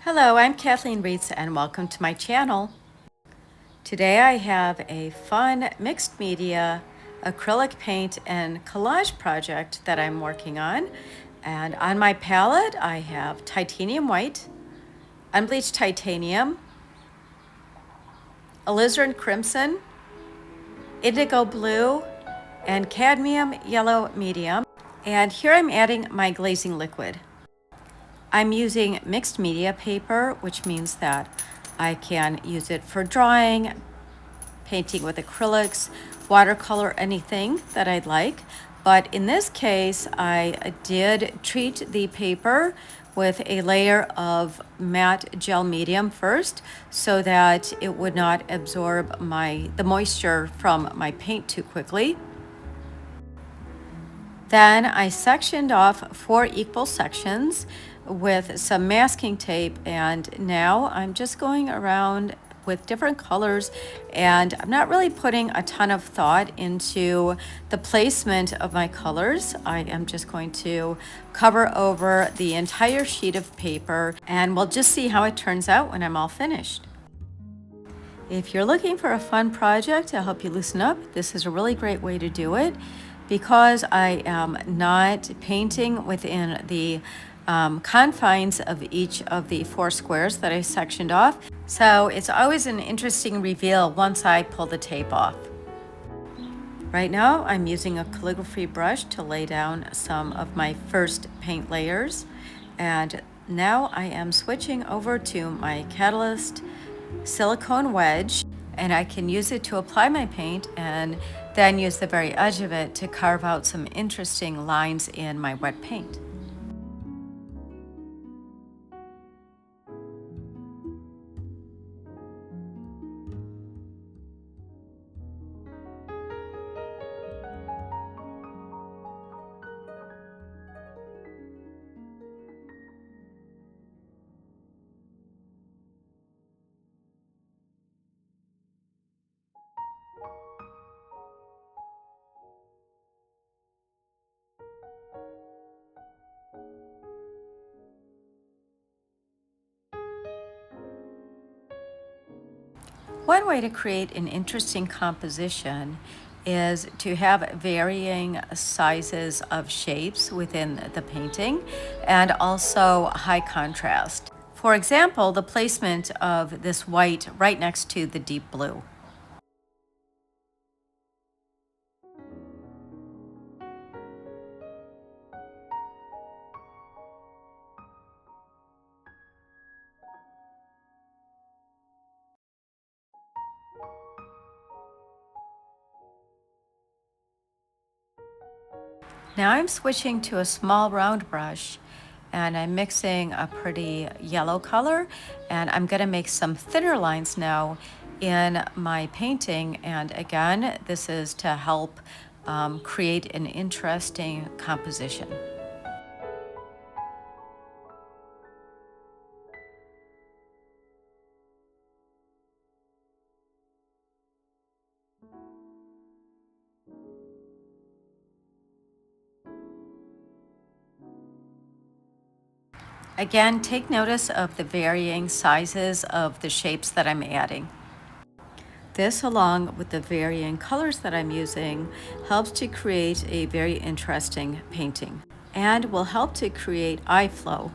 Hello, I'm Kathleen Reitz and welcome to my channel. Today I have a fun mixed media acrylic paint and collage project that I'm working on. And on my palette I have titanium white, unbleached titanium, alizarin crimson, indigo blue, and cadmium yellow medium. And here I'm adding my glazing liquid. I'm using mixed media paper, which means that I can use it for drawing, painting with acrylics, watercolor, anything that I'd like. But in this case, I did treat the paper with a layer of matte gel medium first so that it would not absorb the moisture from my paint too quickly. Then I sectioned off 4 equal sections with some masking tape, and now I'm just going around with different colors, and I'm not really putting a ton of thought into the placement of my colors. I am just going to cover over the entire sheet of paper, and we'll just see how it turns out when I'm all finished. If you're looking for a fun project to help you loosen up, this is a really great way to do it. Because I am not painting within the confines of each of the 4 squares that I sectioned off. So it's always an interesting reveal once I pull the tape off. Right now I'm using a calligraphy brush to lay down some of my first paint layers. And now I am switching over to my Catalyst silicone wedge, and I can use it to apply my paint and then use the very edge of it to carve out some interesting lines in my wet paint. One way to create an interesting composition is to have varying sizes of shapes within the painting and also high contrast. For example, the placement of this white right next to the deep blue. Now I'm switching to a small round brush and I'm mixing a pretty yellow color, and I'm going to make some thinner lines now in my painting. And again, this is to help create an interesting composition. Again, take notice of the varying sizes of the shapes that I'm adding. This, along with the varying colors that I'm using, helps to create a very interesting painting and will help to create eye flow.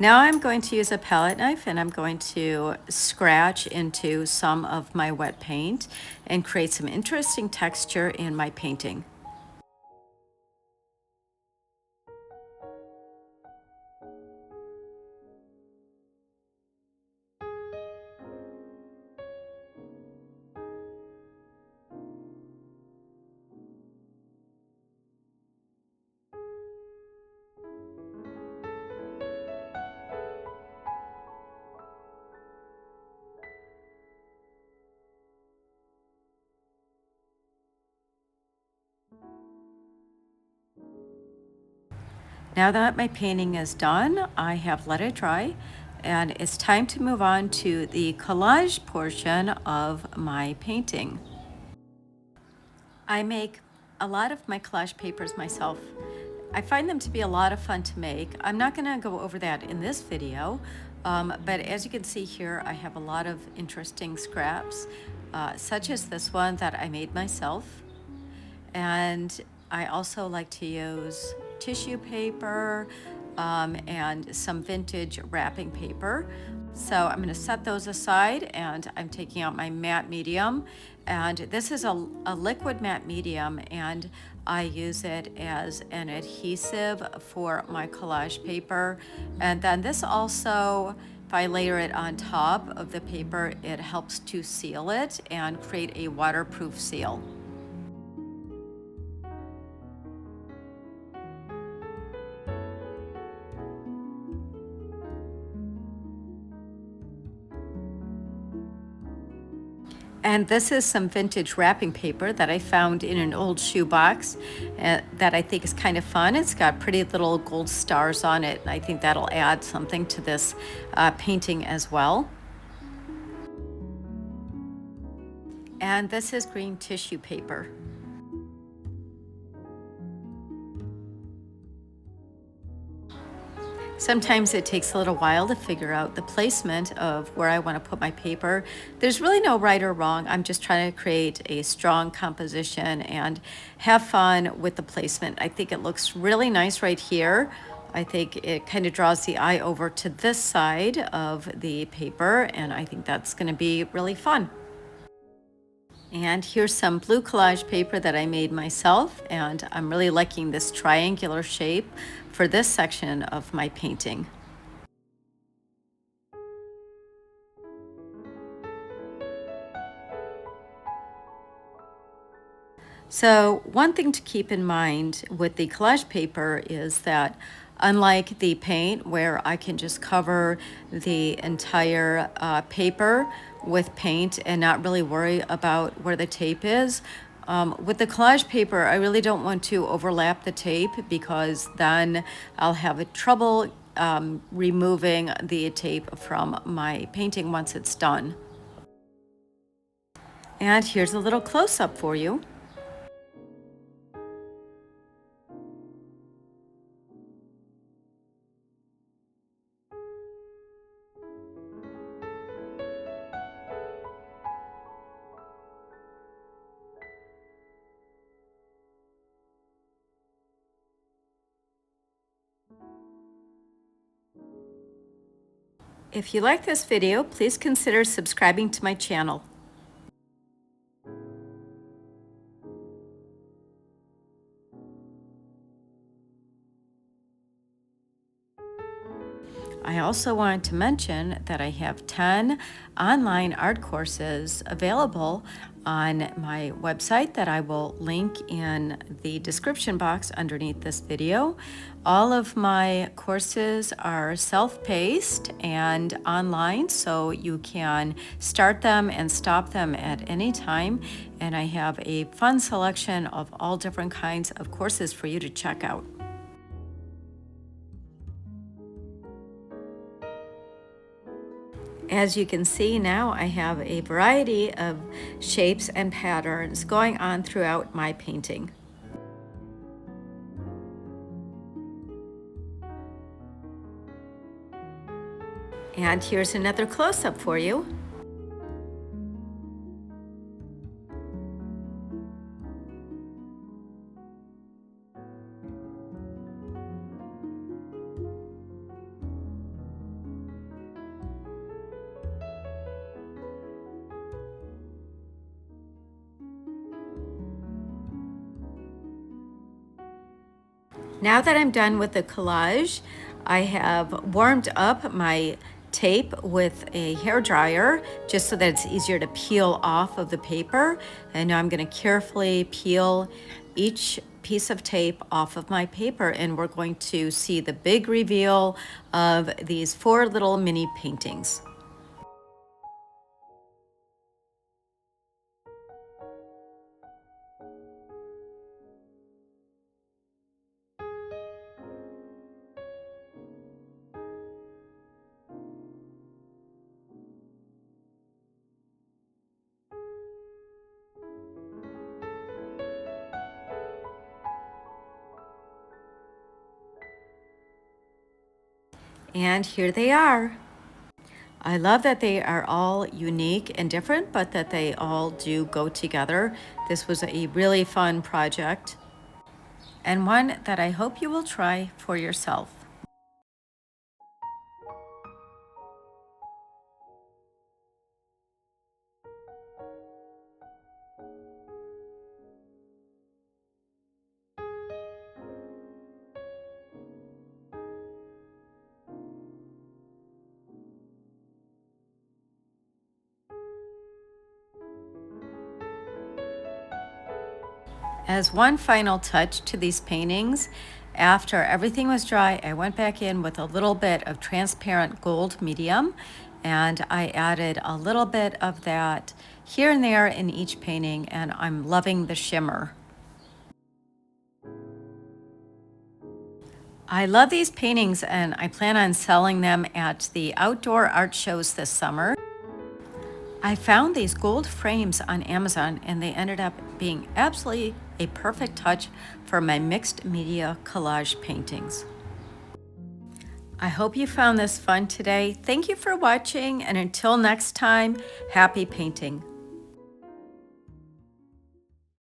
Now I'm going to use a palette knife and I'm going to scratch into some of my wet paint and create some interesting texture in my painting. Now that my painting is done, I have let it dry, and it's time to move on to the collage portion of my painting. I make a lot of my collage papers myself. I find them to be a lot of fun to make. I'm not going to go over that in this video, but as you can see here, I have a lot of interesting scraps, such as this one that I made myself. And I also like to use tissue paper and some vintage wrapping paper. So I'm going to set those aside, and I'm taking out my matte medium. And this is a liquid matte medium, and I use it as an adhesive for my collage paper. And then this also, if I layer it on top of the paper, it helps to seal it and create a waterproof seal. And this is some vintage wrapping paper that I found in an old shoebox that I think is kind of fun. It's got pretty little gold stars on it, and I think that'll add something to this painting as well. And this is green tissue paper. Sometimes it takes a little while to figure out the placement of where I want to put my paper. There's really no right or wrong. I'm just trying to create a strong composition and have fun with the placement. I think it looks really nice right here. I think it kind of draws the eye over to this side of the paper, and I think that's going to be really fun. And here's some blue collage paper that I made myself, and I'm really liking this triangular shape for this section of my painting. So one thing to keep in mind with the collage paper is that unlike the paint, where I can just cover the entire paper with paint and not really worry about where the tape is, with the collage paper, I really don't want to overlap the tape, because then I'll have trouble removing the tape from my painting once it's done. And here's a little close-up for you. If you like this video, please consider subscribing to my channel. I also wanted to mention that I have 10 online art courses available on my website that I will link in the description box underneath this video. All of my courses are self-paced and online, so you can start them and stop them at any time. And I have a fun selection of all different kinds of courses for you to check out. As you can see now, I have a variety of shapes and patterns going on throughout my painting. And here's another close-up for you. Now that I'm done with the collage, I have warmed up my tape with a hair dryer just so that it's easier to peel off of the paper. And now I'm going to carefully peel each piece of tape off of my paper, and we're going to see the big reveal of these 4 little mini paintings. And here they are. I love that they are all unique and different, but that they all do go together. This was a really fun project, and one that I hope you will try for yourself. As one final touch to these paintings, after everything was dry, I went back in with a little bit of transparent gold medium, and I added a little bit of that here and there in each painting, and I'm loving the shimmer. I love these paintings, and I plan on selling them at the outdoor art shows this summer. I found these gold frames on Amazon, and they ended up being absolutely a perfect touch for my mixed media collage paintings. I hope you found this fun today. Thank you for watching, and until next time, happy painting.